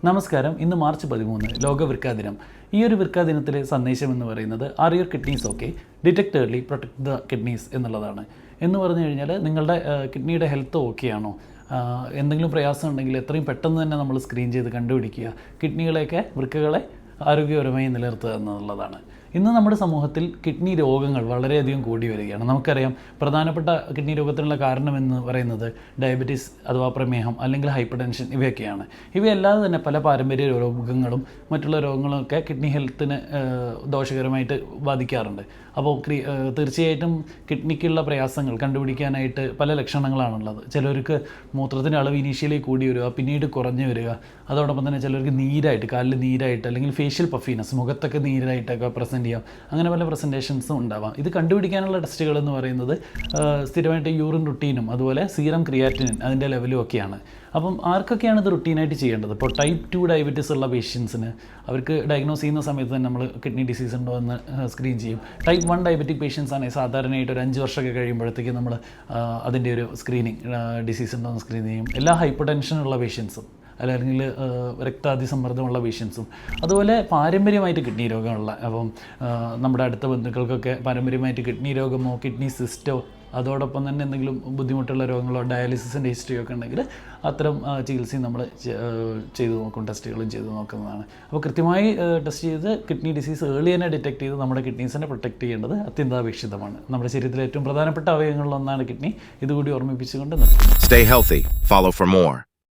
നമസ്കാരം. ഇന്ന് മാർച്ച് 13 ലോക വൃക്ക ദിനം. ഈ ഒരു വൃക്ക ദിനത്തിലെ സന്ദേശം എന്ന് പറയുന്നത് are your kidneys okay, detect early, protect the kidneys എന്നുള്ളതാണ്. എന്ന് പറഞ്ഞു കഴിഞ്ഞാൽ നിങ്ങളുടെ കിഡ്നിയുടെ ഹെൽത്ത് ഓക്കെ ആണോ, എന്തെങ്കിലും പ്രയാസം ഉണ്ടെങ്കിൽ എത്രയും പെട്ടെന്ന് തന്നെ നമ്മൾ സ്ക്രീൻ ചെയ്ത് കണ്ടുപിടിക്കുക, കിഡ്നികളെയൊക്കെ വൃക്കകളെ ആരോഗ്യപരമായി നിലനിർത്തുക എന്നുള്ളതാണ്. ഇന്ന് നമ്മുടെ സമൂഹത്തിൽ കിഡ്നി രോഗങ്ങൾ വളരെയധികം കൂടി വരികയാണ്. നമുക്കറിയാം പ്രധാനപ്പെട്ട കിഡ്നി രോഗത്തിനുള്ള കാരണമെന്ന് പറയുന്നത് ഡയബറ്റീസ് അഥവാ പ്രമേഹം അല്ലെങ്കിൽ ഹൈപ്പർ ടെൻഷൻ ഇവയൊക്കെയാണ്. ഇവയല്ലാതെ തന്നെ പല പാരമ്പര്യ രോഗങ്ങളും മറ്റുള്ള രോഗങ്ങളൊക്കെ കിഡ്നി ഹെൽത്തിന് ദോഷകരമായിട്ട് ബാധിക്കാറുണ്ട്. അപ്പോൾ തീർച്ചയായിട്ടും കിഡ്നിക്കുള്ള പ്രയാസങ്ങൾ കണ്ടുപിടിക്കാനായിട്ട് പല ലക്ഷണങ്ങളാണുള്ളത്. ചിലർക്ക് മൂത്രത്തിൻ്റെ അളവ് ഇനീഷ്യലി കൂടി വരിക, പിന്നീട് കുറഞ്ഞു വരിക, അതോടൊപ്പം തന്നെ ചിലർക്ക് നീരായിട്ട്, കാലിൽ നീരായിട്ട് അല്ലെങ്കിൽ ഫേഷ്യൽ പഫീനസ്, മുഖത്തൊക്കെ നീരായിട്ടൊക്കെ പ്രസൻറ്റ് ചെയ്യാം. അങ്ങനെ പല പ്രസൻറ്റേഷൻസും ഉണ്ടാവാം. ഇത് കണ്ടുപിടിക്കാനുള്ള ടെസ്റ്റുകൾ എന്ന് പറയുന്നത് സ്ഥിരമായിട്ട് യൂറിൻ റുട്ടീനും അതുപോലെ സീറം ക്രിയാറ്റിനിൻ അതിൻ്റെ ലെവലും ഒക്കെയാണ്. അപ്പം ആർക്കൊക്കെയാണ് ഇത് റുട്ടീനായിട്ട് ചെയ്യേണ്ടത്? ഇപ്പോൾ ടൈപ്പ് 2 ഡയബറ്റീസ് ഉള്ള പേഷ്യൻസിന് അവർക്ക് ഡയഗ്നോസ് ചെയ്യുന്ന സമയത്ത് തന്നെ നമ്മൾ കിഡ്നി ഡിസീസ് ഉണ്ടോ എന്ന് സ്ക്രീൻ ചെയ്യും. ടൈപ്പ് 1 ഡയബറ്റിക് പേഷ്യൻസ് ആണെങ്കിൽ സാധാരണയായിട്ട് ഒരു 5 വർഷമൊക്കെ കഴിയുമ്പോഴത്തേക്ക് നമ്മൾ അതിൻ്റെ ഒരു സ്ക്രീനിങ് ഡിസീസ് ഉണ്ടോ എന്ന് സ്ക്രീൻ ചെയ്യും. എല്ലാ ഹൈപ്പർ ടെൻഷനുള്ള പേഷ്യൻസും അല്ലെങ്കിൽ രക്താതിസമ്മർദ്ദമുള്ള പേഷ്യൻസും അതുപോലെ പാരമ്പര്യമായിട്ട് കിഡ്നി രോഗമുള്ള, അപ്പം നമ്മുടെ അടുത്ത ബന്ധുക്കൾക്കൊക്കെ പാരമ്പര്യമായിട്ട് കിഡ്നി രോഗമോ കിഡ്നി സിസ്റ്റോ അതോടൊപ്പം തന്നെ എന്തെങ്കിലും ബുദ്ധിമുട്ടുള്ള രോഗങ്ങളോ ഡയാലിസിസിൻ്റെ ഹിസ്റ്ററിയോ ഒക്കെ ഉണ്ടെങ്കിൽ അത്തരം ചികിത്സയും നമ്മൾ ചെയ്തു നോക്കും, ടെസ്റ്റുകളും ചെയ്തു നോക്കുന്നതാണ്. അപ്പോൾ കൃത്യമായി ടെസ്റ്റ് ചെയ്ത് കിഡ്നി ഡിസീസ് ഏർലി തന്നെ ഡിറ്റക്ട് ചെയ്ത് നമ്മുടെ കിഡ്നീസിനെ പ്രൊട്ടക്ട് ചെയ്യേണ്ടത് അത്യന്താപേക്ഷിതമാണ്. നമ്മുടെ ശരീരത്തിലെ ഏറ്റവും പ്രധാനപ്പെട്ട അവയവങ്ങളിലൊന്നാണ് കിഡ്നി. ഇതുകൂടി ഓർമ്മിപ്പിച്ചുകൊണ്ട് നിർത്തുന്നു. Stay healthy. Follow for more.